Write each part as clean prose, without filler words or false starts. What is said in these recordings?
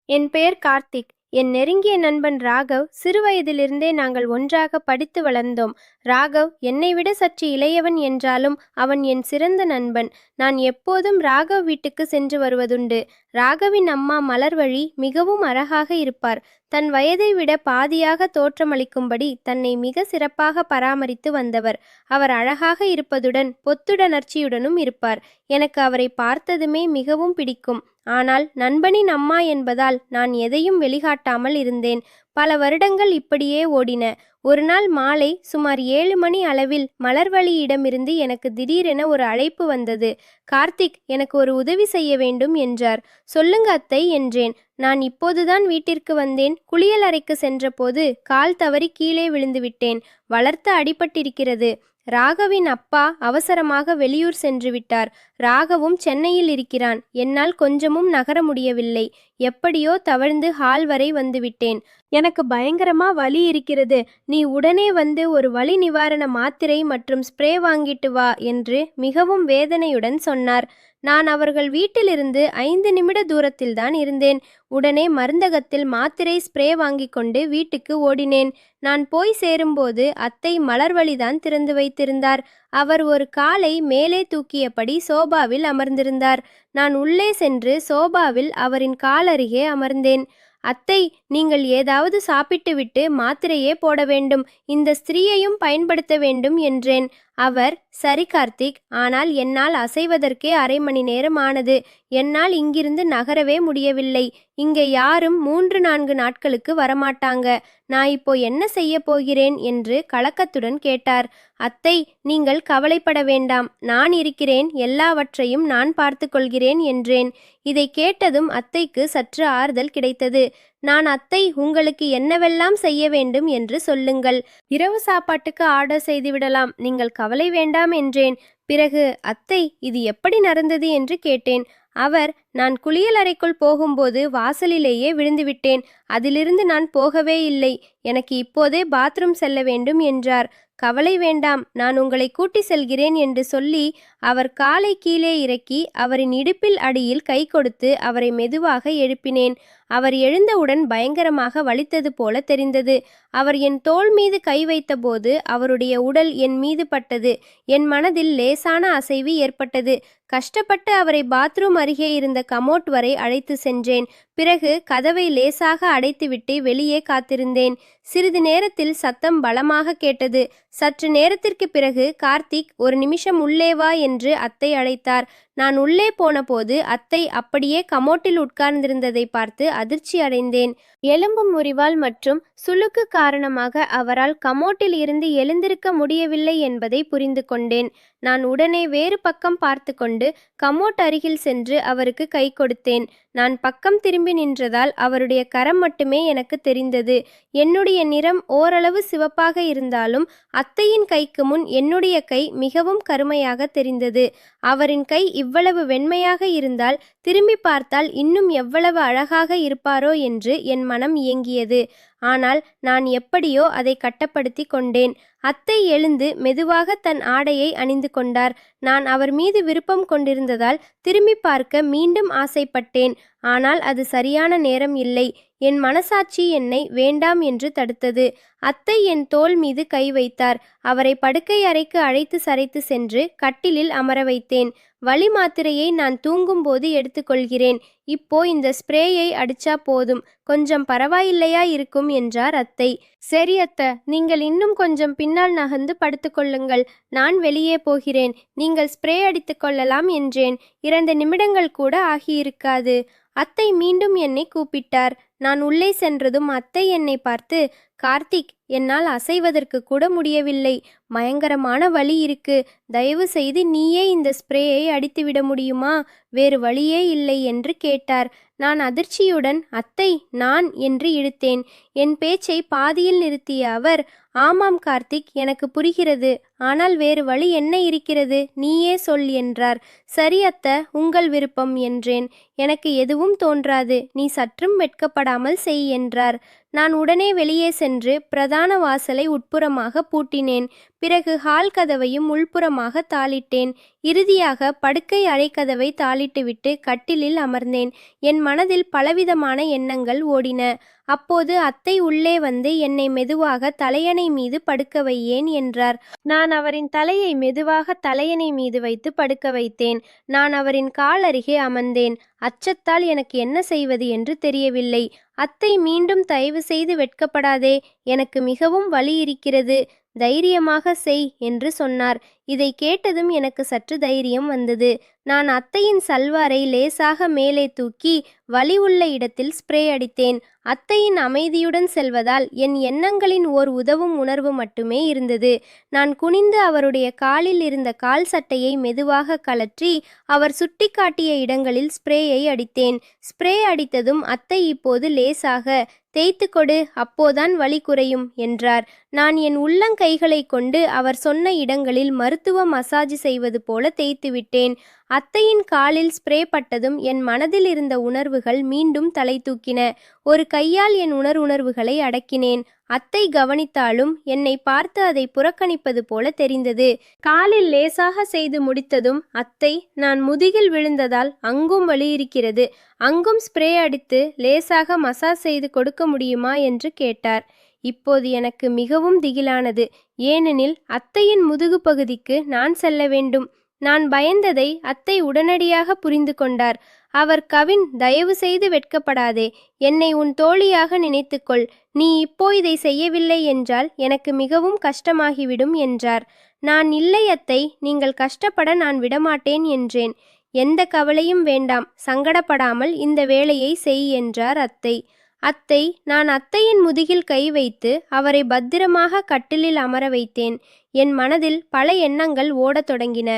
என் பெயர் கார்த்திக். என் நெருங்கிய நண்பன் ராகவ். சிறுவயதிலிருந்தே நாங்கள் ஒன்றாக படித்து வளர்ந்தோம். ராகவ் என்னை விட சற்று இளையவன் என்றாலும் அவன் என் சிறந்த நண்பன். நான் எப்போதும் ராகவ் வீட்டுக்கு சென்று வருவதுண்டு. ராகவின் அம்மா மலர்வழி மிகவும் அழகாக இருப்பார். தன் வயதை விட பாதியாக தோற்றமளிக்கும்படி தன்னை மிக சிறப்பாக பராமரித்து வந்தவர். அவர் அழகாக இருப்பதுடன் பொத்துடனர்ச்சியுடனும் இருப்பார். எனக்கு அவரை பார்த்ததுமே மிகவும் பிடிக்கும். ஆனால் நண்பனின் அம்மா என்பதால் நான் எதையும் வெளிகாட்டாமல் இருந்தேன். பல வருடங்கள் இப்படியே ஓடின. ஒரு நாள் மாலை சுமார் 7 மணி அளவில் மலர்வழியிடமிருந்து எனக்கு திடீரென ஒரு அழைப்பு வந்தது. கார்த்திக், எனக்கு ஒரு உதவி செய்ய வேண்டும் என்றார். சொல்லுங்க அத்தை என்றேன். நான் இப்போதுதான் வீட்டிற்கு வந்தேன். குளியல் அறைக்கு சென்றபோது கால் தவறி கீழே விழுந்துவிட்டேன். வளர்த்த அடிபட்டிருக்கிறது. ராகவின் அப்பா அவசரமாக வெளியூர் சென்று விட்டார். ராகவும் சென்னையில் இருக்கிறான். என்னால் கொஞ்சமும் நகர முடியவில்லை. எப்படியோ தவழ்ந்து ஹால் வரை வந்துவிட்டேன். எனக்கு பயங்கரமா வலி இருக்கிறது. நீ உடனே வந்து ஒரு வலி நிவாரண மாத்திரை மற்றும் ஸ்ப்ரே வாங்கிட்டு வா என்று மிகவும் வேதனையுடன் சொன்னார். நான் அவர்கள் வீட்டிலிருந்து 5 நிமிட தூரத்தில்தான் இருந்தேன். உடனே மருந்தகத்தில் மாத்திரை ஸ்ப்ரே வாங்கி கொண்டு வீட்டுக்கு ஓடினேன். நான் போய் சேரும்போது அத்தை மலர்வழிதான் திறந்து வைத்திருந்தார். அவர் ஒரு காலை மேலே தூக்கியபடி சோபாவில் அமர்ந்திருந்தார். நான் உள்ளே சென்று சோபாவில் அவரின் காலருகே அமர்ந்தேன். அத்தை, நீங்கள் ஏதாவது சாப்பிட்டுவிட்டு மாத்திரையே போட வேண்டும். இந்த ஸ்திரீயையும் பயன்படுத்த வேண்டும் என்றேன். அவர், சரி கார்த்திக், ஆனால் என்னால் அசைவதற்கே 1/2 மணி நேரம் ஆனது. என்னால் இங்கிருந்து நகரவே முடியவில்லை. இங்கே யாரும் 3-4 நாட்களுக்கு வரமாட்டாங்க. நான் இப்போ என்ன செய்ய போகிறேன் என்று கலக்கத்துடன் கேட்டார். அத்தை, நீங்கள் கவலைப்பட வேண்டாம். நான் இருக்கிறேன். எல்லாவற்றையும் நான் பார்த்து கொள்கிறேன் என்றேன். இதை கேட்டதும் அத்தைக்கு சற்று ஆறுதல் கிடைத்தது. நான், அத்தை, உங்களுக்கு என்னவெல்லாம் செய்ய வேண்டும் என்று சொல்லுங்கள். இரவு சாப்பாட்டுக்கு ஆர்டர் செய்துவிடலாம். நீங்கள் கவலை வேண்டாம் என்றேன். பிறகு, அத்தை, இது எப்படி நடந்தது என்று கேட்டேன். அவர், நான் குளியல் அறைக்குள் போகும்போது வாசலிலேயே விழுந்துவிட்டேன். அதிலிருந்து நான் போகவே இல்லை. எனக்கு இப்போதே பாத்ரூம் செல்ல வேண்டும் என்றார். கவலை வேண்டாம், நான் உங்களை கூட்டி செல்கிறேன் என்று சொல்லி அவர் காலை கீழே இறக்கி அவரின் இடுப்பில் அடியில் கை கொடுத்து அவரை மெதுவாக எழுப்பினேன். அவர் எழுந்தவுடன் பயங்கரமாக வலித்தது போல தெரிந்தது. அவர் என் தோள் மீது கை வைத்தபோது அவருடைய உடல் என் மீது பட்டது. என் மனதில் லேசான அசைவு ஏற்பட்டது. கஷ்டப்பட்டு அவரை பாத்ரூம் அருகே இருந்த கமோட் வரை அழைத்து சென்றேன். பிறகு கதவை லேசாக அடைத்துவிட்டு வெளியே காத்திருந்தேன். சிறிது நேரத்தில் சத்தம் பலமாக கேட்டது. சற்று நேரத்திற்கு பிறகு கார்த்திக், ஒரு நிமிஷம் உள்ளே வா என்று அத்தை அழைத்தார். நான் உள்ளே போனபோது அத்தை அப்படியே கமோட்டில் உட்கார்ந்திருந்ததை பார்த்து அதிர்ச்சி அடைந்தேன். எலும்பு முறிவால் மற்றும் சுளுக்கு காரணமாக அவரால் கமோட்டில் இருந்து எழுந்திருக்க முடியவில்லை என்பதை புரிந்து கொண்டேன். நான் உடனே வேறு பக்கம் பார்த்து கொண்டு கமோட் அருகில் சென்று அவருக்கு கை கொடுத்தேன். நான் பக்கம் திரும்பி நின்றதால் அவருடைய கரம் மட்டுமே எனக்கு தெரிந்தது. என்னுடைய நிறம் ஓரளவு சிவப்பாக இருந்தாலும் அத்தையின் கைக்கு முன் என்னுடைய கை மிகவும் கருமையாக தெரிந்தது. அவரின் கை இவ்வளவு வெண்மையாக இருந்தால் திரும்பி பார்த்தால் இன்னும் எவ்வளவு அழகாக இருப்பாரோ என்று என் மனம் இயங்கியது. ஆனால் நான் எப்படியோ அதை கட்டப்படுத்தி கொண்டேன். அத்தை எழுந்து மெதுவாக தன் ஆடையை அணிந்து கொண்டார். நான் அவர் மீது விருப்பம் கொண்டிருந்ததால் திரும்பி பார்க்க மீண்டும் ஆசைப்பட்டேன். ஆனால் அது சரியான நேரம் இல்லை. என் மனசாட்சி என்னை வேண்டாம் என்று தடுத்தது. அத்தை என் தோள் மீது கை வைத்தார். அவரை படுக்கை அறைக்கு அழைத்து சரைத்து சென்று கட்டிலில் அமர வைத்தேன். வலி மாத்திரையை நான் தூங்கும்போது எடுத்துக்கொள்கிறேன். இப்போ இந்த ஸ்ப்ரேயை அடிச்சா போதும், கொஞ்சம் பரவாயில்லையா இருக்கும் என்றார் அத்தை. சரி அத்தை, நீங்கள் இன்னும் கொஞ்சம் பின்னால் நகர்ந்து படுத்துக்கொள்ளுங்கள். நான் வெளியே போகிறேன். நீங்கள் ஸ்ப்ரே அடித்து கொள்ளலாம் என்றேன். 2 நிமிடங்கள் கூட ஆகியிருக்காது. அத்தை மீண்டும் என்னை கூப்பிட்டார். நான் உள்ளே சென்றதும் அத்தை என்னை பார்த்து, கார்த்திக், என்னால் அசைவதற்கு கூட முடியவில்லை. பயங்கரமான வலி இருக்கு. தயவு செய்து நீயே இந்த ஸ்ப்ரேயை அடித்துவிட முடியுமா? வேறு வழியே இல்லை என்று கேட்டார். நான் அதிர்ச்சியுடன், அத்தை, நான் என்று இழுத்தேன். என் பேச்சை பாதியில் நிறுத்திய அவர், ஆமாம் கார்த்திக், எனக்கு புரிகிறது. ஆனால் வேறு வழி என்ன இருக்கிறது? நீயே சொல் என்றார். சரி அத்தை, உங்கள் விருப்பம் என்றேன். எனக்கு எதுவும் தோன்றாது. நீ சற்றும் வெட்கப்படாமல் செய் என்றார். நான் உடனே வெளியே சென்று பிரதான வாசலை உட்புறமாக பூட்டினேன். பிறகு ஹால் கதவையும் உள்புறமாக தாளிட்டேன். இறுதியாக படுக்கை அறை கதவை தாளிட்டுவிட்டு கட்டிலில் அமர்ந்தேன். என் மனதில் பலவிதமான எண்ணங்கள் ஓடின. அப்போது அத்தை உள்ளே வந்து என்னை மெதுவாக தலையணை மீது படுக்க வையேன் என்றார். நான் அவரின் தலையை மெதுவாக தலையணை மீது வைத்து படுக்க வைத்தேன். நான் அவரின் கால் அருகே அமர்ந்தேன். அச்சத்தால் எனக்கு என்ன செய்வது என்று தெரியவில்லை. அத்தை மீண்டும் தயவு செய்து வெட்கப்படாதே, எனக்கு மிகவும் வலி இருக்கிறது, தைரியமாக செய் என்று சொன்னார். இதை கேட்டதும் எனக்கு சற்று தைரியம் வந்தது. நான் அத்தையின் சல்வாரை லேசாக மேலே தூக்கி வலி உள்ள இடத்தில் ஸ்ப்ரே அடித்தேன். அத்தையின் அமைதியுடன் செல்வதால் என் எண்ணங்களின் ஓர் உதவும் உணர்வு மட்டுமே இருந்தது. நான் குனிந்து அவருடைய காலில் இருந்த கால் சட்டையை மெதுவாக கழற்றி அவர் சுட்டிக்காட்டிய இடங்களில் ஸ்ப்ரேயை அடித்தேன். ஸ்ப்ரே அடித்ததும் அத்தை இப்போது லேசாக தேய்த்து கொடு, அப்போதான் வலி குறையும் என்றார். நான் என் உள்ளங்கைகளை கொண்டு அவர் சொன்ன இடங்களில் மருத்துவ மசாஜ் செய்வது போல தேய்த்து விட்டேன். அத்தையின் காலில் ஸ்ப்ரே பட்டதும் என் மனதில் இருந்த உணர்வுகள் மீண்டும் தலை தூக்கின. ஒரு கையால் என் உணர்வுகளை அடக்கினேன். அத்தை கவனித்தாலும் என்னை பார்த்து அதை புறக்கணிப்பது போல தெரிந்தது. காலில் லேசாக செய்து முடித்ததும் அத்தை, நான் முதுகில் விழுந்ததால் அங்கும் வலி இருக்கிறது, அங்கும் ஸ்ப்ரே அடித்து லேசாக மசாஜ் செய்து கொடுக்க முடியுமா என்று கேட்டார். இப்போது எனக்கு மிகவும் திகிலானது. ஏனெனில் அத்தையின் முதுகு பகுதிக்கு நான் செல்ல வேண்டும். நான் பயந்ததை அத்தை உடனடியாக புரிந்து கொண்டார். அவர், கவின், தயவு செய்து வெட்கப்படாதே, என்னை உன் தோழியாக நினைத்துக்கொள். நீ இப்போ இதை செய்யவில்லை என்றால் எனக்கு மிகவும் கஷ்டமாகிவிடும் என்றார். நான், இல்லை அத்தை, நீங்கள் கஷ்டப்பட நான் விடமாட்டேன் என்றேன். எந்த கவலையும் வேண்டாம், சங்கடப்படாமல் இந்த வேலையை செய் என்றார் அத்தை. அத்தை, நான் அத்தையின் முதுகில் கை வைத்து அவரை பத்திரமாக கட்டிலில் அமர வைத்தேன். என் மனதில் பல எண்ணங்கள் ஓடத் தொடங்கின.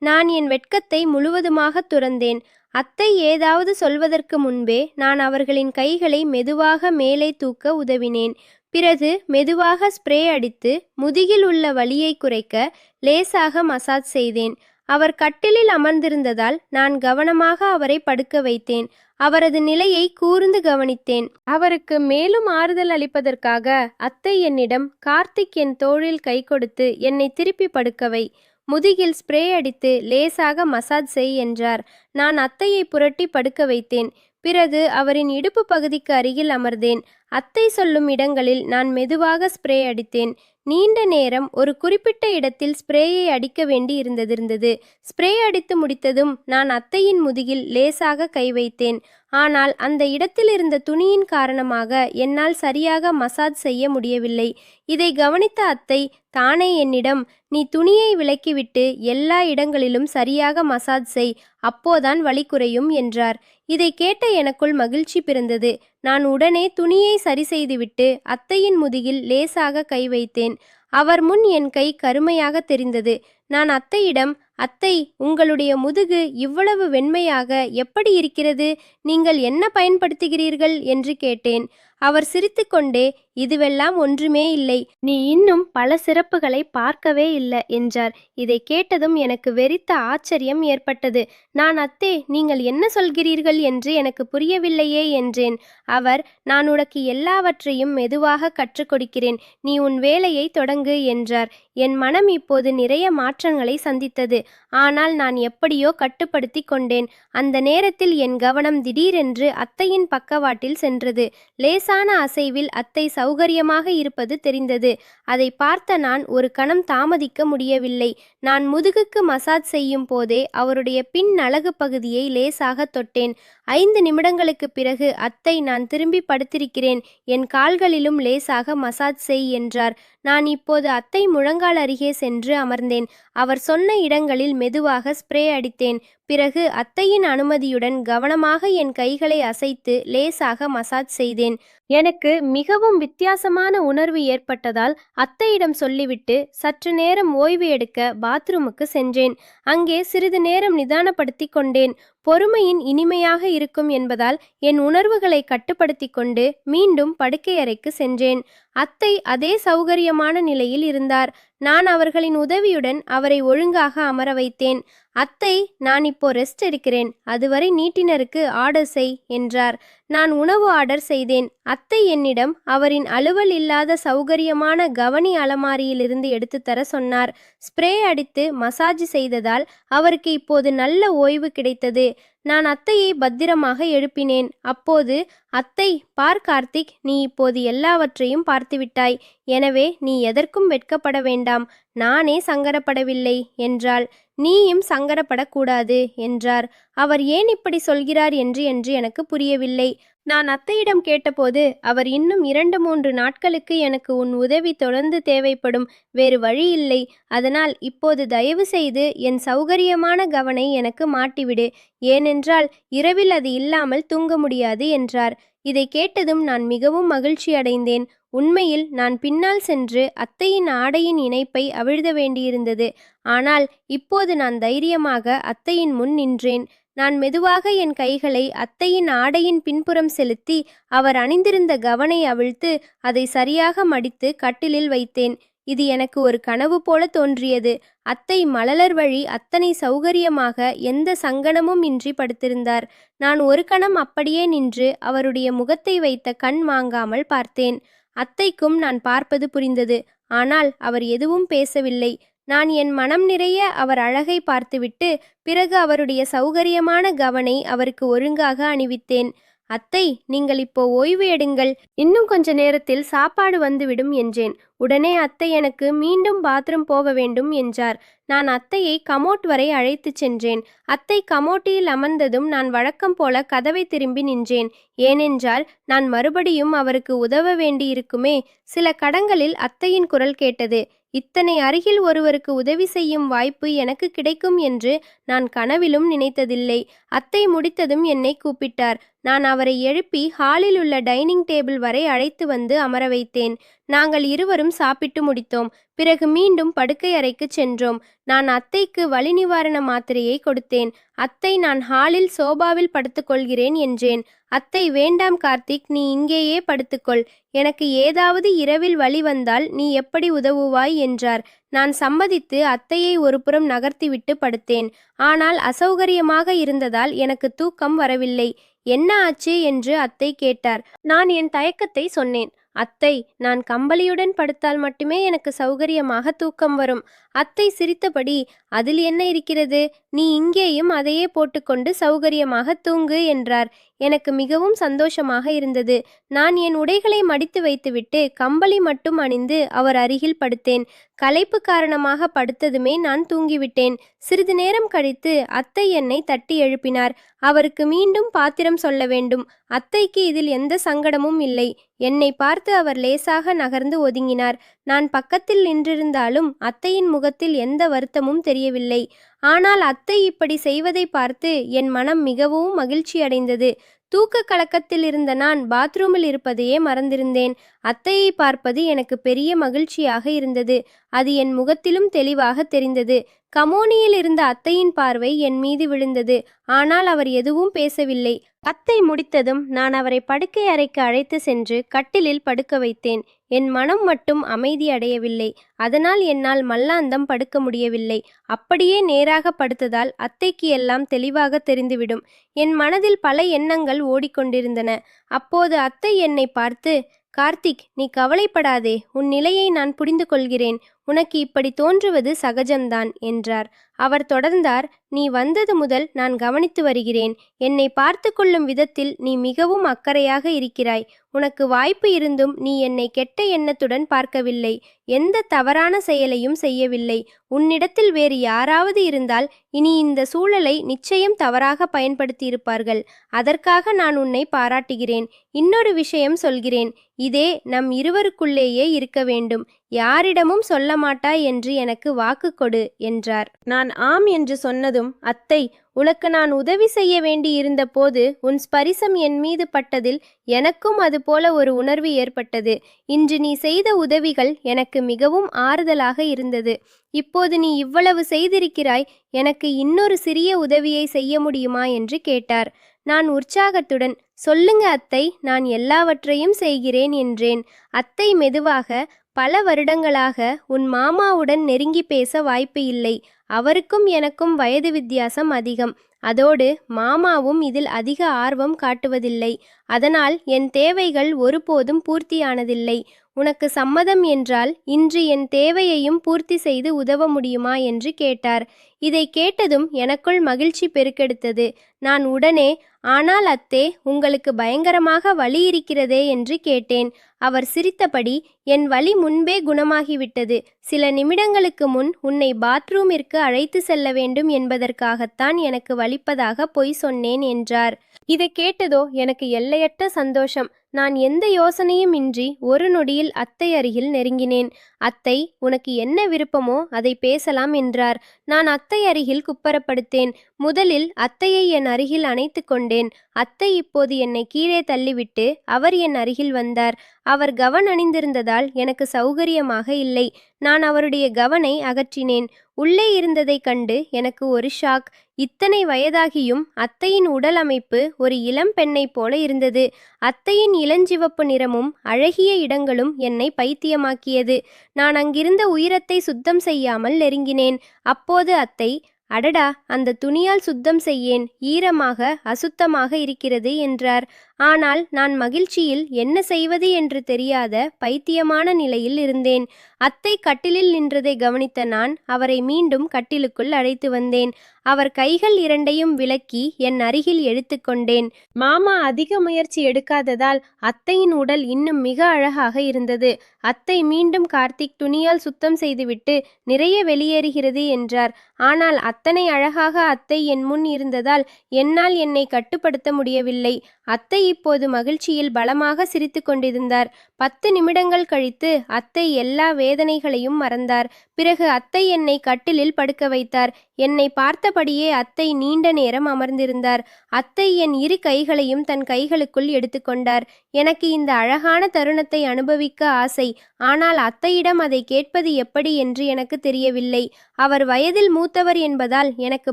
நான் என் வெட்கத்தை முழுவதுமாக துறந்தேன். அத்தை ஏதாவது சொல்வதற்கு முன்பே நான் அவர்களின் கைகளை மெதுவாக மேலே தூக்க உதவினேன். பிறகு மெதுவாக ஸ்ப்ரே அடித்து முதுகில் உள்ள வலியை குறைக்க லேசாக மசாஜ் செய்தேன். அவர் கட்டிலில் அமர்ந்திருந்ததால் நான் கவனமாக அவரை படுக்க வைத்தேன். அவரது நிலையை கூர்ந்து கவனித்தேன். அவருக்கு மேலும் ஆறுதல் அளிப்பதற்காக அத்தை என்னிடம், கார்த்திக், என் தோளில் கை கொடுத்து என்னை திருப்பி படுக்கவை, முதுகில் ஸ்ப்ரே அடித்து லேசாக மசாஜ் செய் என்றார். நான் அத்தையை புரட்டி படுக்க வைத்தேன். பிறகு அவரின் இடுப்பு பகுதிக்கு அருகில் அமர்ந்தேன். அத்தை சொல்லும் இடங்களில் நான் மெதுவாக ஸ்ப்ரே அடித்தேன். நீண்ட நேரம் ஒரு குறிப்பிட்ட இடத்தில் ஸ்ப்ரேயை அடிக்க வேண்டி இருந்தது. ஸ்ப்ரே அடித்து முடித்ததும் நான் அத்தையின் முதுகில் லேசாக கை வைத்தேன். ஆனால் அந்த இடத்தில் இருந்த துணியின் காரணமாக என்னால் சரியாக மசாஜ் செய்ய முடியவில்லை. இதை கவனித்த அத்தை தானே என்னிடம், நீ துணியை விலக்கிவிட்டு எல்லா இடங்களிலும் சரியாக மசாஜ் செய், அப்போதான் வலி குறையும் என்றார். இதை கேட்ட எனக்குள் மகிழ்ச்சி பிறந்தது. நான் உடனே துணியை சரி செய்துவிட்டு அத்தையின் முதுகில் லேசாக கை வைத்தேன். அவர் முன் என் கை கருமையாக தெரிந்தது. நான் அத்தையிடம், அத்தை, உங்களுடைய முதுகு இவ்வளவு வெண்மையாக எப்படி இருக்கிறது? நீங்கள் என்ன பயன்படுத்துகிறீர்கள் என்று கேட்டேன். அவர் சிரித்துக்கொண்டே, இதுவெல்லாம் ஒன்றுமே இல்லை, நீ இன்னும் பல சிறப்புகளை பார்க்கவே இல்லை என்றார். இதை கேட்டதும் எனக்கு வெறித்த ஆச்சரியம் ஏற்பட்டது. நான், அத்தே, நீங்கள் என்ன சொல்கிறீர்கள் என்று எனக்கு புரியவில்லையே என்றேன். அவர், நான் உனக்கு எல்லாவற்றையும் மெதுவாக கற்றுக் கொடுக்கிறேன், நீ உன் வேலையை தொடங்கு என்றார். என் மனம் இப்போது நிறைய மாற்றங்களை சந்தித்தது. ஆனால் நான் எப்படியோ கட்டுப்படுத்தி கொண்டேன். அந்த நேரத்தில் என் கவனம் திடீரென்று அத்தையின் பக்கவாட்டில் சென்றது. லேசான அசைவில் அத்தை சௌகரியமாக இருப்பது தெரிந்தது. அதை பார்த்த நான் ஒரு கணம் தாமதிக்க முடியவில்லை. நான் முதுகுக்கு மசாஜ் செய்யும் போதே அவருடைய பின் அலகு பகுதியை லேசாக தொட்டேன். 5 நிமிடங்களுக்கு பிறகு அத்தை, நான் திரும்பி படுத்திருக்கிறேன், என் கால்களிலும் லேசாக மசாஜ் செய் என்றார். நான் இப்போது அத்தை முழங்கால் அருகே சென்று அமர்ந்தேன். அவர் சொன்ன இடங்களில் மெதுவாக ஸ்ப்ரே அடித்தேன். பிறகு அத்தையின் அனுமதியுடன் கவனமாக என் கைகளை அசைத்து லேசாக மசாஜ் செய்தேன். எனக்கு மிகவும் வித்தியாசமான உணர்வு ஏற்பட்டதால் அத்தையிடம் சொல்லிவிட்டு சற்று நேரம் ஓய்வு எடுக்க பாத்ரூமுக்கு சென்றேன். அங்கே சிறிது நேரம் நிதானப்படுத்தி கொண்டேன். பொறுமையின் இனிமையாக இருக்கும் என்பதால் என் உணர்வுகளை கட்டுப்படுத்தி கொண்டு மீண்டும் படுக்கை அறைக்கு சென்றேன். அத்தை அதே சௌகரியமான நிலையில் இருந்தார். நான் அவர்களின் உதவியுடன் அவரை ஒழுங்காக அமர வைத்தேன். அத்தை, நான் இப்போ ரெஸ்ட் எடுக்கிறேன், அதுவரை நீட்டினருக்கு ஆர்டர் செய் என்றார். நான் உணவு ஆர்டர் செய்தேன். அத்தை என்னிடம் அவரின் அலுவல் இல்லாத சௌகரியமான கவனி அலமாரியிலிருந்து எடுத்து தர சொன்னார். ஸ்ப்ரே அடித்து மசாஜ் செய்ததால் அவருக்கு இப்போது நல்ல ஓய்வு கிடைத்தது. நான் அத்தையை பத்திரமாக எழுப்பினேன். அப்போது, அத்தை, பார் கார்த்திக், நீ இப்போது எல்லாவற்றையும் பார்த்துவிட்டாய். எனவே நீ எதற்கும் வெட்கப்பட வேண்டாம். நானே சங்கடப்படவில்லை என்றாள். நீயும் சங்கடப்படக்கூடாது என்றார். அவர் ஏன் இப்படி சொல்கிறார் என்று எனக்கு புரியவில்லை. நான் அத்தையிடம் கேட்டபோது, அவர் இன்னும் 2-3 நாட்களுக்கு எனக்கு உன் உதவி தொடர்ந்து தேவைப்படும், வேறு வழி இல்லை. அதனால் இப்போது தயவு செய்து என் சௌகரியமான கவனை எனக்கு மாட்டிவிடு. ஏனென்றால் இரவில் அது இல்லாமல் தூங்க முடியாது என்றார். இதை கேட்டதும் நான் மிகவும் மகிழ்ச்சி அடைந்தேன். உண்மையில் நான் பின்னால் சென்று அத்தையின் ஆடையின் இணைப்பை அவிழ்த வேண்டியிருந்தது. ஆனால் இப்போது நான் தைரியமாக அத்தையின் முன் நின்றேன். நான் மெதுவாக என் கைகளை அத்தையின் ஆடையின் பின்புறம் செலுத்தி அவர் அணிந்திருந்த கவனை அவிழ்த்து அதை சரியாக மடித்து கட்டிலில் வைத்தேன். இது எனக்கு ஒரு கனவு போல தோன்றியது. அத்தை மழலர் வழி அத்தனை சௌகரியமாக எந்த சங்கடமும் இன்றி படுத்திருந்தார். நான் ஒரு கணம் அப்படியே நின்று அவருடைய முகத்தை வைத்த கண் வாங்காமல் பார்த்தேன். அத்தைக்கும் நான் பார்ப்பது புரிந்தது. ஆனால் அவர் எதுவும் பேசவில்லை. நான் என் மனம் நிறைய அவர் அழகை பார்த்துவிட்டு பிறகு அவருடைய சௌகரியமான கவனை அவருக்கு ஒழுங்காக அணிவித்தேன். அத்தை, நீங்கள் இப்போ ஓய்வு எடுங்கள், இன்னும் கொஞ்ச நேரத்தில் சாப்பாடு வந்துவிடும் என்றேன். உடனே அத்தை எனக்கு மீண்டும் பாத்ரூம் போக வேண்டும் என்றார். நான் அத்தையை கமோட் வரை அழைத்துச் சென்றேன். அத்தை கமோட்டியில் அமர்ந்ததும் நான் வழக்கம் போல கதவை திரும்பி நின்றேன். ஏனென்றால் நான் மறுபடியும் அவருக்கு உதவ வேண்டியிருக்குமே. சில கடங்களில் அத்தையின் குரல் கேட்டது. இத்தனை அருகில் ஒருவருக்கு உதவி செய்யும் வாய்ப்பு எனக்கு கிடைக்கும் என்று நான் கனவிலும் நினைத்ததில்லை. அத்தை முடித்ததும் என்னை கூப்பிட்டார். நான் அவரை எழுப்பி ஹாலில் உள்ள டைனிங் டேபிள் வரை அழைத்து வந்து அமர வைத்தேன். நாங்கள் இருவரும் சாப்பிட்டு முடித்தோம். பிறகு மீண்டும் படுக்கை அறைக்கு சென்றோம். நான் அத்தைக்கு வலி நிவாரண மாத்திரையை கொடுத்தேன். அத்தை, நான் ஹாலில் சோபாவில் படுத்துக்கொள்கிறேன் என்றேன். அத்தை, வேண்டாம் கார்த்திக், நீ இங்கேயே படுத்துக்கொள். எனக்கு ஏதாவது இரவில் வலி வந்தால் நீ எப்படி உதவுவாய் என்றார். நான் சம்மதித்து அத்தையை ஒரு புறம் நகர்த்திவிட்டு படுத்தேன். ஆனால் அசௌகரியமாக இருந்ததால் எனக்கு தூக்கம் வரவில்லை. என்ன ஆச்சு என்று அத்தை கேட்டார். நான் என் தயக்கத்தை சொன்னேன். அத்தை, நான் கம்பளியுடன் படுத்தால் மட்டுமே எனக்கு சௌகரியமாக தூக்கம் வரும். அத்தை சிரித்தபடி, அதில் என்ன இருக்கிறது, நீ இங்கேயும் அதையே போட்டுக்கொண்டு சௌகரியமாக தூங்கு என்றார். எனக்கு மிகவும் சந்தோஷமாக இருந்தது. நான் என் உடைகளை மடித்து வைத்துவிட்டு கம்பளி மட்டும் அணிந்து அவர் அருகில் படுத்தேன். களைப்பு காரணமாக படுத்ததுமே நான் தூங்கிவிட்டேன். சிறிது நேரம் கழித்து அத்தை என்னை தட்டி எழுப்பினார். அவருக்கு மீண்டும் பாத்திரம் சொல்ல வேண்டும். அத்தைக்கு இதில் எந்த சங்கடமும் இல்லை. என்னை பார்த்து அவர் லேசாக நகர்ந்து ஒதுங்கினார். நான் பக்கத்தில் நின்றிருந்தாலும் அத்தையின் முகத்தில் எந்த வருத்தமும் தெரியவில்லை. ஆனால் அத்தை இப்படி செய்வதை பார்த்து என் மனம் மிகவும் மகிழ்ச்சி அடைந்தது. தூக்க கலக்கத்தில் இருந்த நான் பாத்ரூமில் இருப்பதையே மறந்திருந்தேன். அத்தையை பார்ப்பது எனக்கு பெரிய மகிழ்ச்சியாக இருந்தது. அது என் முகத்திலும் தெளிவாக தெரிந்தது. கமோனியில் இருந்த அத்தையின் பார்வை என் மீது விழுந்தது. ஆனால் அவர் எதுவும் பேசவில்லை. அத்தை முடித்ததும் நான் அவரை படுக்கை அறைக்கு அழைத்து சென்று கட்டிலில் படுக்க வைத்தேன். என் மனம் மட்டும் அமைதி அடையவில்லை. அதனால் என்னால் மல்லாந்தம் படுக்க முடியவில்லை. அப்படியே நேராக படுத்ததால் அத்தைக்கு எல்லாம் தெளிவாக தெரிந்துவிடும். என் மனதில் பல எண்ணங்கள் ஓடிக்கொண்டிருந்தன. அப்போது அத்தை என்னை பார்த்து, கார்த்திக், நீ கவலைப்படாதே, உன் நிலையை நான் புரிந்து கொள்கிறேன். உனக்கு இப்படி தோன்றுவது சகஜம்தான் என்றார். அவர் தொடர்ந்தார், நீ வந்தது முதல் நான் கவனித்து வருகிறேன். என்னை பார்த்து கொள்ளும் விதத்தில் நீ மிகவும் அக்கறையாக இருக்கிறாய். உனக்கு வாய்ப்பு இருந்தும் நீ என்னை கெட்ட எண்ணத்துடன் பார்க்கவில்லை. எந்த தவறான செயலையும் செய்யவில்லை. உன்னிடத்தில் வேறு யாராவது இருந்தால் இனி இந்த சூழலை நிச்சயம் தவறாக பயன்படுத்தியிருப்பார்கள். அதற்காக நான் உன்னை பாராட்டுகிறேன். இன்னொரு விஷயம் சொல்கிறேன். இதே நம் இருவருக்குள்ளேயே இருக்க வேண்டும். யாரிடமும் சொல்ல மாட்டாய் என்று எனக்கு வாக்கு கொடு என்றார். நான் ஆம் என்று சொன்னதும், அத்தை, உனக்கு நான் உதவி செய்ய வேண்டி இருந்த போது உன் ஸ்பரிசம் என் மீது பட்டதில் எனக்கும் அதுபோல ஒரு உணர்வு ஏற்பட்டது. இன்று நீ செய்த உதவிகள் எனக்கு மிகவும் ஆறுதலாக இருந்தது. இப்போது நீ இவ்வளவு செய்திருக்கிறாய், எனக்கு இன்னொரு சிறிய உதவியை செய்ய முடியுமா என்று கேட்டார். நான் உற்சாகத்துடன், சொல்லுங்க அத்தை, நான் எல்லாவற்றையும் செய்கிறேன் என்றேன். அத்தை மெதுவாக, பல வருடங்களாக உன் மாமாவுடன் நெருங்கி பேச வாய்ப்பு இல்லை. அவருக்கும் எனக்கும் வயது வித்தியாசம் அதிகம். அதோடு மாமாவும் இதில் அதிக ஆர்வம் காட்டுவதில்லை. அதனால் என் தேவைகள் ஒருபோதும் பூர்த்தியானதில்லை. உனக்கு சம்மதம் என்றால் இன்று என் தேவையையும் பூர்த்தி செய்து உதவ முடியுமா என்று கேட்டார். இதை கேட்டதும் எனக்குள் மகிழ்ச்சி பெருக்கெடுத்தது. நான் உடனே, ஆனால் அத்தே, உங்களுக்கு பயங்கரமாக வலி இருக்கிறதே என்று கேட்டேன். அவர் சிரித்தபடி, என் வலி முன்பே குணமாகிவிட்டது. சில நிமிடங்களுக்கு முன் உன்னை பாத்ரூமிற்கு அழைத்து செல்ல வேண்டும் என்பதற்காகத்தான் எனக்கு வலிப்பதாக பொய் சொன்னேன் என்றார். இதை கேட்டதோ எனக்கு எல்லையற்ற சந்தோஷம். நான் எந்த யோசனையும் இன்றி ஒரு நொடியில் அத்தை அருகில் நெருங்கினேன். அத்தை, உனக்கு என்ன விருப்பமோ அதை பேசலாம் என்றார். நான் அத்தை அருகில் குப்பரப்படுத்தேன். முதலில் அத்தையை என் அருகில் அணைத்து கொண்டேன். அத்தை இப்போது என்னை கீழே தள்ளிவிட்டு அவர் என் அருகில் வந்தார். அவர் கவன் அணிந்திருந்ததால் எனக்கு சௌகரியமாக இல்லை. நான் அவருடைய கவனை அகற்றினேன். உள்ளே இருந்ததைக் கண்டு எனக்கு ஒரு ஷாக். இத்தனை வயதாகியும் அத்தையின் உடல் அமைப்பு ஒரு இளம் பெண்ணைப் போல இருந்தது. அத்தையின் இளஞ்சிவப்பு நிறமும் அழகிய இடங்களும் என்னை பைத்தியமாக்கியது. நான் அங்கிருந்த உயிரத்தை சுத்தம் செய்யாமல் நெருங்கினேன். அப்போது அத்தை, அடடா, அந்த துணியால் சுத்தம் செய்யேன், ஈரமாக அசுத்தமாக இருக்கிறது என்றார். ஆனால் நான் மகிழ்ச்சியில் என்ன செய்வது என்று தெரியாத பைத்தியமான நிலையில் இருந்தேன். அத்தை கட்டிலில் நின்றதை கவனித்த நான் அவரை மீண்டும் கட்டிலுக்குள் அழைத்து வந்தேன். அவர் கைகள் இரண்டையும் விலக்கி என் அருகில் எடுத்து கொண்டேன். மாமா அதிக முயற்சி எடுக்காததால் அத்தையின் உடல் இன்னும் மிக அழகாக இருந்தது. அத்தை மீண்டும், கார்த்திக் துணியால் சுத்தம் செய்துவிட்டு நிறைய வெளியேறுகிறது என்றார். ஆனால் அத்தனை அழகாக அத்தை என் முன் இருந்ததால் என்னால் என்னை கட்டுப்படுத்த முடியவில்லை. அத்தை இப்போது மகிழ்ச்சியில் பலமாக சிரித்து கொண்டிருந்தார். 10 நிமிடங்கள் கழித்து அத்தை எல்லா வேதனைகளையும் மறந்தார். பிறகு அத்தை என்னை கட்டிலில் படுக்க வைத்தார். என்னை பார்த்தபடியே அத்தை நீண்ட நேரம் அமர்ந்திருந்தார். அத்தை என் இரு கைகளையும் தன் கைகளுக்குள் எடுத்துக்கொண்டார். எனக்கு இந்த அழகான தருணத்தை அனுபவிக்க ஆசை. ஆனால் அத்தையிடம் அதை கேட்பது எப்படி என்று எனக்கு தெரியவில்லை. அவர் வயதில் மூத்தவர் என்பதால் எனக்கு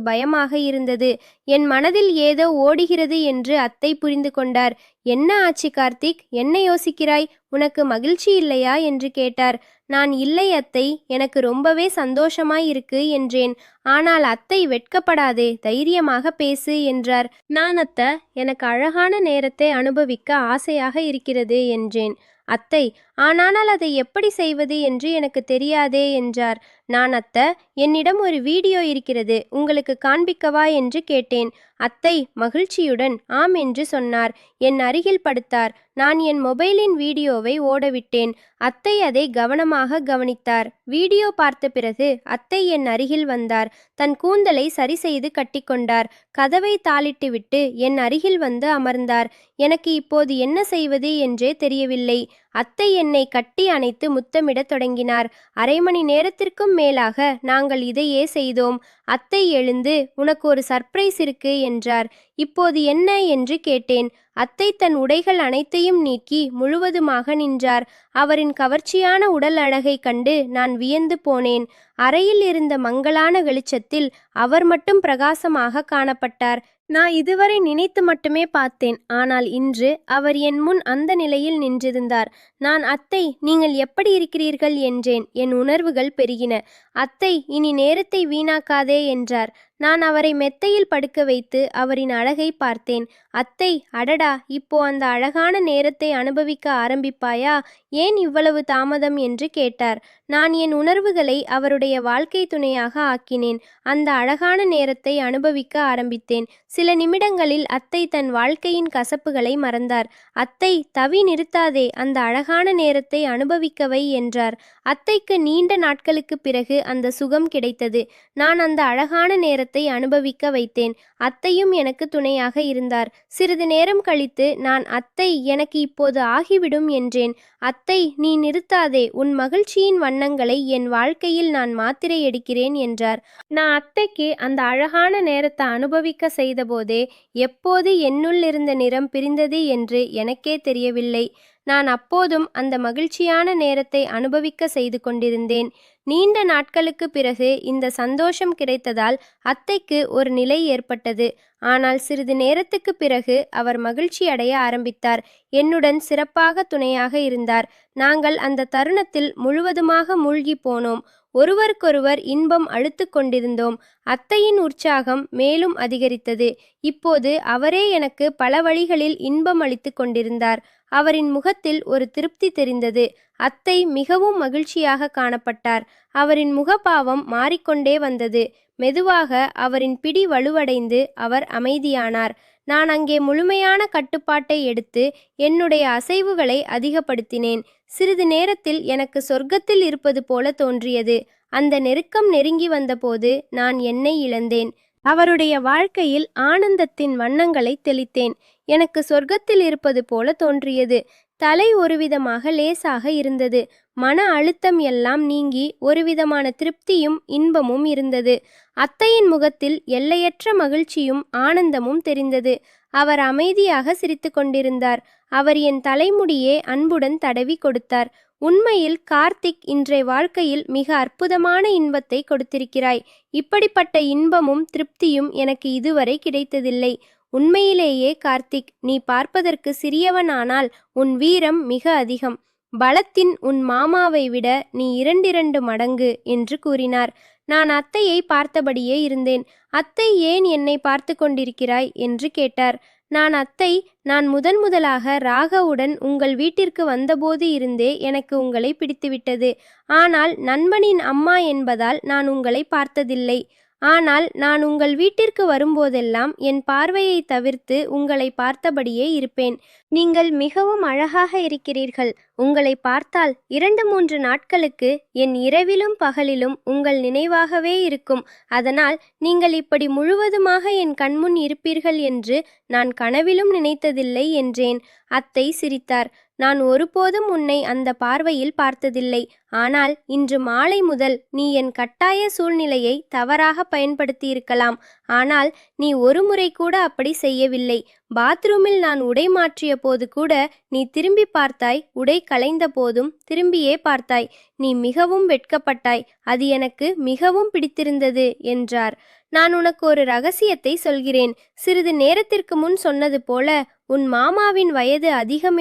பயமாக இருந்தது. என் மனதில் ஏதோ ஓடுகிறது என்று அத்தை புரிந்து கொண்டார். என்ன ஆச்சு கார்த்திக், என்ன யோசிக்கிறாய், உனக்கு மகிழ்ச்சி இல்லையா என்று கேட்டார். நான், இல்லை அத்தை, எனக்கு ரொம்பவே சந்தோஷமாய் இருக்கு என்றேன். ஆனால் அத்தை, வெட்கப்படாதே, தைரியமாக பேசு என்றார். நான், அத்தை, எனக்கு அழகான நேரத்தை அனுபவிக்க ஆசையாக இருக்கிறது என்றேன். அத்தை, ஆனால் அதை எப்படி செய்வது என்று எனக்கு தெரியாதே என்றார். நான், அத்தை, என்னிடம் ஒரு வீடியோ இருக்கிறது, உங்களுக்கு காண்பிக்கவா என்று கேட்டேன். அத்தை மகிழ்ச்சியுடன் ஆம் என்று சொன்னார். என் அருகில் படுத்தார். நான் என் மொபைலின் வீடியோவை ஓடவிட்டேன். அத்தை அதை கவனமாக கவனித்தார். வீடியோ பார்த்த பிறகு அத்தை என் அருகில் வந்தார். தன் கூந்தலை சரி செய்து கட்டிக்கொண்டார். கதவை தாளிட்டுவிட்டு என் அருகில் வந்து அமர்ந்தார். எனக்கு இப்போது என்ன செய்வது என்றே தெரியவில்லை. அத்தை என்னை கட்டி அணைத்து முத்தமிடத் தொடங்கினார். அரை மணி நேரத்திற்கும் மேலாக நாங்கள் இதையே செய்தோம். அத்தை எழுந்து, உனக்கு ஒரு சர்ப்ரைஸ் இருக்கு என்றார். இப்போது என்ன என்று கேட்டேன். அத்தை தன் உடைகள் அனைத்தையும் நீக்கி முழுவதுமாக நின்றார். அவரின் கவர்ச்சியான உடல் அழகை கண்டு நான் வியந்து போனேன். அறையில் இருந்த மங்கலான வெளிச்சத்தில் அவர் மட்டும் பிரகாசமாக காணப்பட்டார். நான் இதுவரை நினைத்து மட்டுமே பார்த்தேன். ஆனால் இன்று அவர் என் முன் அந்த நிலையில் நின்றிருந்தார். நான், அத்தை, நீங்கள் எப்படி இருக்கிறீர்கள் என்றேன். என் உணர்வுகள் பெருகின. அத்தை, இனி நேரத்தை வீணாக்காதே என்றார். நான் அவரை மெத்தையில் படுக்க வைத்து அவரின் அழகை பார்த்தேன். அத்தை, அடடா, இப்போ அந்த அழகான நேரத்தை அனுபவிக்க ஆரம்பிப்பாயா? ஏன் இவ்வளவு தாமதம் என்று கேட்டார். நான் என் உணர்வுகளை அவருடைய வாழ்க்கை துணையாக ஆக்கினேன். அந்த அழகான நேரத்தை அனுபவிக்க ஆரம்பித்தேன். சில நிமிடங்களில் அத்தை தன் வாழ்க்கையின் கசப்புகளை மறந்தார். அத்தை, தவி நிறுத்தாதே, அந்த அழகான நேரத்தை அனுபவிக்கவை என்றார். அத்தைக்கு நீண்ட நாட்களுக்கு பிறகு அந்த சுகம் கிடைத்தது. நான் அந்த அழகான நேரத்தை அனுபவிக்க வைத்தேன். அத்தையும் எனக்கு துணையாக இருந்தார். சிறிது நேரம் கழித்து நான், அத்தை, எனக்கு இப்போது ஆகிவிடும் என்றேன். அத்தை, நீ நிறுத்தாதே, உன் மகிழ்ச்சியின் வண்ணங்களை என் வாழ்க்கையில் நான் மாத்திரை எடுக்கிறேன் என்றார். நான் அத்தைக்கு அந்த அழகான நேரத்தை அனுபவிக்க செய்தபோதே எப்போது என்னுள் இருந்த நிறம் பிரிந்தது என்று எனக்கே தெரியவில்லை. நான் அப்போதும் அந்த மகிழ்ச்சியான நேரத்தை அனுபவிக்க செய்து கொண்டிருந்தேன். நீண்ட நாட்களுக்கு பிறகு இந்த சந்தோஷம் கிடைத்ததால் அத்தைக்கு ஒரு நிலை ஏற்பட்டது. ஆனால் சிறிது நேரத்துக்கு பிறகு அவர் மகிழ்ச்சி அடைய ஆரம்பித்தார். என்னுடன் சிறப்பாக துணையாக இருந்தார். நாங்கள் அந்த தருணத்தில் முழுவதுமாக மூழ்கி போனோம். ஒருவருக்கொருவர் இன்பம் அழுத்து கொண்டிருந்தோம். அத்தையின் உற்சாகம் மேலும் அதிகரித்தது. இப்போது அவரே எனக்கு பல வழிகளில் இன்பம் அளித்து கொண்டிருந்தார். அவரின் முகத்தில் ஒரு திருப்தி தெரிந்தது. அத்தை மிகவும் மகிழ்ச்சியாக காணப்பட்டார். அவரின் முகபாவம் மாறிக்கொண்டே வந்தது. மெதுவாக அவரின் பிடி வலுவடைந்து அவர் அமைதியானார். நான் அங்கே முழுமையான கட்டுப்பாட்டை எடுத்து என்னுடைய அசைவுகளை அதிகப்படுத்தினேன். சிறிது நேரத்தில் எனக்கு சொர்க்கத்தில் இருப்பது போல தோன்றியது. அந்த நெருக்கம் நெருங்கி வந்தபோது நான் என்னை இழந்தேன். அவருடைய வாழ்க்கையில் ஆனந்தத்தின் வண்ணங்களை தெளித்தேன். எனக்கு சொர்க்கத்தில் இருப்பது போல தோன்றியது. தலை ஒருவிதமாக லேசாக இருந்தது. மன அழுத்தம் எல்லாம் நீங்கி ஒருவிதமான திருப்தியும் இன்பமும் இருந்தது. அத்தையின் முகத்தில் எல்லையற்ற மகிழ்ச்சியும் ஆனந்தமும் தெரிந்தது. அவர் அமைதியாக சிரித்து கொண்டிருந்தார். அவர் என் தலைமுடியே அன்புடன் தடவி கொடுத்தார். உண்மையில் கார்த்திக் இன்றைய வாழ்க்கையில் மிக அற்புதமான இன்பத்தை கொடுத்திருக்கிறாய். இப்படிப்பட்ட இன்பமும் திருப்தியும் எனக்கு இதுவரை கிடைத்ததில்லை. உண்மையிலேயே கார்த்திக், நீ பார்ப்பதற்கு சிறியவனானால் உன் வீரம் மிக அதிகம். பலத்தின் உன் மாமாவை விட நீ 2 மடங்கு என்று கூறினார். நான் அத்தையை பார்த்தபடியே இருந்தேன். அத்தை ஏன் என்னை பார்த்து கொண்டிருக்கிறாய் என்று கேட்டார். நான் முதலாக ராகவுடன் உங்கள் வீட்டிற்கு வந்தபோது இருந்தே எனக்கு உங்களை பிடித்துவிட்டது. ஆனால் நண்பனின் அம்மா என்பதால் நான் உங்களை பார்த்ததில்லை. ஆனால் நான் உங்கள் வீட்டிற்கு வரும்போதெல்லாம் என் பார்வையை தவிர்த்து உங்களை பார்த்தபடியே இருப்பேன். நீங்கள் மிகவும் அழகாக இருக்கிறீர்கள். உங்களை பார்த்தால் 2-3 நாட்களுக்கு என் இரவிலும் பகலிலும் உங்கள் நினைவாகவே இருக்கும். அதனால் நீங்கள் இப்படி முழுவதுமாக என் கண்முன் இருப்பீர்கள் என்று நான் கனவிலும் நினைத்ததில்லை என்றேன். அத்தை சிரித்தார். நான் ஒருபோதும் உன்னை அந்த பார்வையில் பார்த்ததில்லை. ஆனால் இன்று மாலை முதல் நீ என் கட்டாய சூழ்நிலையை தவறாக பயன்படுத்தியிருக்கலாம். ஆனால் நீ ஒரு முறை கூட அப்படி செய்யவில்லை. பாத்ரூமில் நான் உடை மாற்றிய போது கூட நீ திரும்பி பார்த்தாய். உடை களைந்த போதும் திரும்பியே பார்த்தாய். நீ மிகவும் வெட்கப்பட்டாய். அது எனக்கு மிகவும் பிடித்திருந்தது என்றார். நான் உனக்கு ஒரு ரகசியத்தை சொல்கிறேன். சிறிது நேரத்திற்கு முன் சொன்னது போல உன் மாமாவின் வயது அதிகம்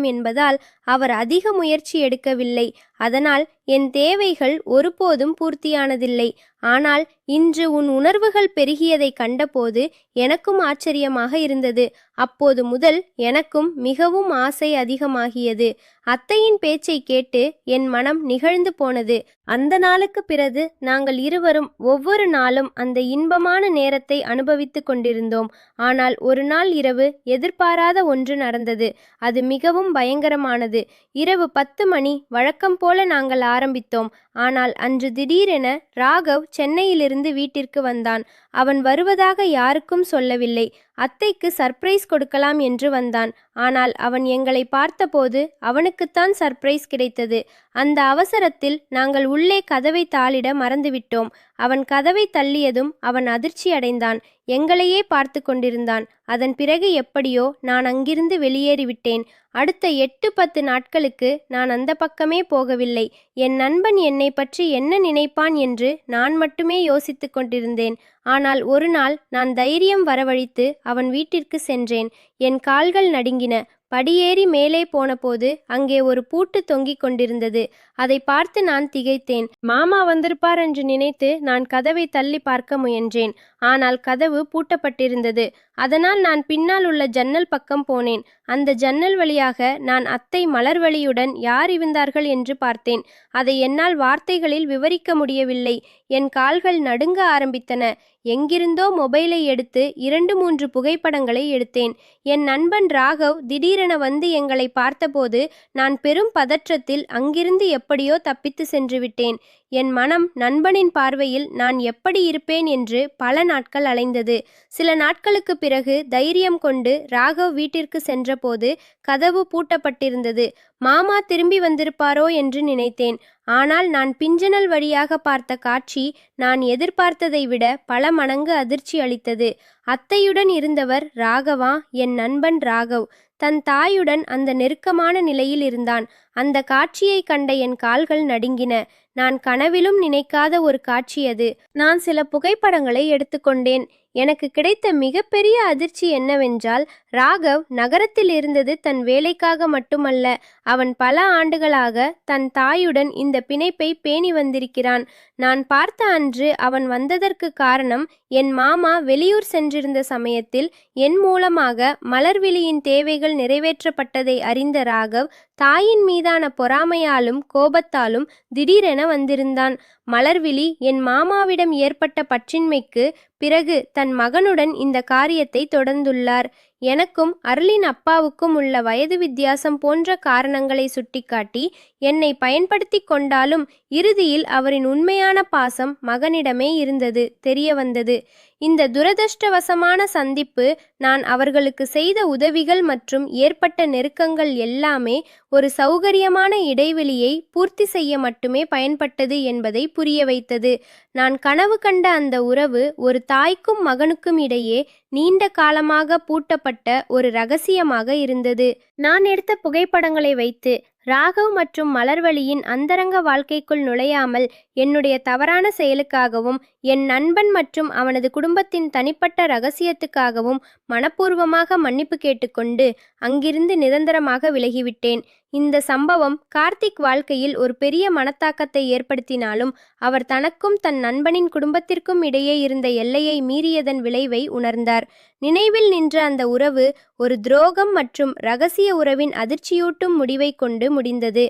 என்பதால் அவர் அதிக முயற்சி எடுக்கவில்லை. அதனால் என் தேவைகள் ஒருபோதும் பூர்த்தியானதில்லை. ஆனால் இன்று உன் உணர்வுகள் பெருகியதை கண்டபோது எனக்கும் ஆச்சரியமாக இருந்தது. அப்போது முதல் எனக்கும் மிகவும் ஆசை அதிகமாகியது. அத்தையின் பேச்சை கேட்டு என் மனம் நிகழ்ந்து போனது. அந்த நாளுக்கு பிறகு நாங்கள் இருவரும் ஒவ்வொரு நாளும் அந்த இன்பமான நேரத்தை அனுபவித்து கொண்டிருந்தோம். ஆனால் ஒரு நாள் இரவு எதிர்பாராத ஒன்று நடந்தது. அது மிகவும் பயங்கரமானது. இரவு 10 மணி வழக்கம் போல நாங்கள் ஆரம்பித்தோம். ஆனால் அன்று திடீரென ராகவ் சென்னையிலிருந்து வீட்டிற்கு வந்தான். அவன் வருவதாக யாருக்கும் சொல்லவில்லை. அத்தைக்கு சர்ப்ரைஸ் கொடுக்கலாம் என்று வந்தான். ஆனால் அவன் எங்களை பார்த்தபோது அவனுக்குத்தான் சர்ப்ரைஸ் கிடைத்தது. அந்த அவசரத்தில் நாங்கள் உள்ளே கதவை தாளிட மறந்துவிட்டோம். அவன் கதவை தள்ளியதும் அவன் அதிர்ச்சி அடைந்தான். எங்களையே பார்த்து கொண்டிருந்தான். அதன் பிறகு எப்படியோ நான் அங்கிருந்து வெளியேறிவிட்டேன். அடுத்த 8-10 நாட்களுக்கு நான் அந்த பக்கமே போகவில்லை. என் நண்பன் என்னை பற்றி என்ன நினைப்பான் என்று நான் மட்டுமே யோசித்து கொண்டிருந்தேன். ஆனால் ஒரு நாள் நான் தைரியம் வரவழைத்து அவன் வீட்டிற்கு சென்றேன். என் கால்கள் நடுங்கின. படியேறி மேலே போனபோது அங்கே ஒரு பூட்டு தொங்கிக் கொண்டிருந்தது. அதை பார்த்து நான் திகைத்தேன். மாமா வந்திருப்பார் என்று நினைத்து நான் கதவை தள்ளி பார்க்க முயன்றேன். ஆனால் கதவு பூட்டப்பட்டிருந்தது. அதனால் நான் பின்னால் உள்ள ஜன்னல் பக்கம் போனேன். அந்த ஜன்னல் வழியாக நான் அத்தை மலர்வழியுடன் யார் இருந்தார்கள் என்று பார்த்தேன். அதை என்னால் வார்த்தைகளில் விவரிக்க முடியவில்லை. என் கால்கள் நடுங்க ஆரம்பித்தன. எங்கிருந்தோ மொபைலை எடுத்து 2-3 புகைப்படங்களை எடுத்தேன். என் நண்பன் ராகவ் திடீரென வந்து எங்களை பார்த்தபோது நான் பெரும் பதற்றத்தில் அங்கிருந்து எப்படியோ தப்பித்து சென்று விட்டேன். என் மனம் நண்பனின் பார்வையில் நான் எப்படி இருப்பேன் என்று பல நாட்கள் அலைந்தது. சில நாட்களுக்கு பிறகு தைரியம் கொண்டு ராகவ் வீட்டிற்கு சென்றபோது கதவு பூட்டப்பட்டிருந்தது. மாமா திரும்பி வந்திருப்பாரோ என்று நினைத்தேன். ஆனால் நான் பிஞ்சனல் வழியாக பார்த்த காட்சி நான் எதிர்பார்த்ததை விட பல மடங்கு அதிர்ச்சி அளித்தது. அத்தையுடன் இருந்தவர் ராகவா? என் நண்பன் ராகவ் தன் தாயுடன் அந்த நெருக்கமான நிலையில் இருந்தான். அந்த காட்சியை கண்ட என் கால்கள் நடுங்கின. நான் கனவிலும் நினைக்காத ஒரு காட்சி அது. நான் சில புகைப்படங்களை எடுத்துக்கொண்டேன். எனக்கு கிடைத்த மிகப்பெரிய அதிர்ச்சி என்னவென்றால், ராகவ் நகரத்தில் இருந்தது தன் வேலைக்காக மட்டுமல்ல, அவன் பல ஆண்டுகளாக தன் தாயுடன் இந்த பிணைப்பை பேணி வந்திருக்கிறான். நான் பார்த்த அன்று அவன் வந்ததற்கு காரணம், என் மாமா வெளியூர் சென்றிருந்த சமயத்தில் என் மூலமாக மலர்விழியின் தேவைகள் நிறைவேற்றப்பட்டதை அறிந்த ராகவ், தாயின் மீதான பொறாமையாலும் கோபத்தாலும் திடீரென வந்திருந்தான். மலர்விழி என் மாமாவிடம் ஏற்பட்ட பற்றின்மைக்கு பிறகு தன் மகனுடன் இந்த காரியத்தை தொடர்ந்துள்ளார். எனக்கும் அருளின் அப்பாவுக்கும் உள்ள வயது வித்தியாசம் போன்ற காரணங்களை சுட்டிக்காட்டி என்னை பயன்படுத்தி கொண்டாலும் இறுதியில் அவரின் உண்மையான பாசம் மகனிடமே இருந்தது தெரிய வந்தது. இந்த துரதிர்ஷ்டவசமான சந்திப்பு நான் அவர்களுக்கு செய்த உதவிகள் மற்றும் ஏற்பட்ட நெருக்கங்கள் எல்லாமே ஒரு சௌகரியமான இடைவெளியை பூர்த்தி செய்ய மட்டுமே பயன்பட்டது என்பதை புரிய வைத்தது. நான் கனவு கண்ட அந்த உறவு ஒரு தாய்க்கும் மகனுக்கும் இடையே நீண்ட காலமாக பூட்டப்பட்ட ஒரு ரகசியமாக இருந்தது. நான் எடுத்த புகைப்படங்களை வைத்து ராகவ் மற்றும் மலர்வழியின் அந்தரங்க வாழ்க்கைக்குள் நுழையாமல் என்னுடைய தவறான செயலுக்காகவும் என் நண்பன் மற்றும் அவனது குடும்பத்தின் தனிப்பட்ட ரகசியத்துக்காகவும் மனப்பூர்வமாக மன்னிப்பு கேட்டுக்கொண்டு அங்கிருந்து நிரந்தரமாக விலகிவிட்டேன். இந்த சம்பவம் கார்த்திக் வாழ்க்கையில் ஒரு பெரிய மனத்தாக்கத்தை ஏற்படுத்தினாலும் அவர் தனக்கும் தன் நண்பனின் குடும்பத்திற்கும் இடையே இருந்த எல்லையை மீறியதன் விளைவை உணர்ந்தார். நினைவில் நின்ற அந்த உறவு ஒரு துரோகம் மற்றும் இரகசிய உறவின் அதிர்ச்சியூட்டும் முடிவை கொண்டு முடிந்தது.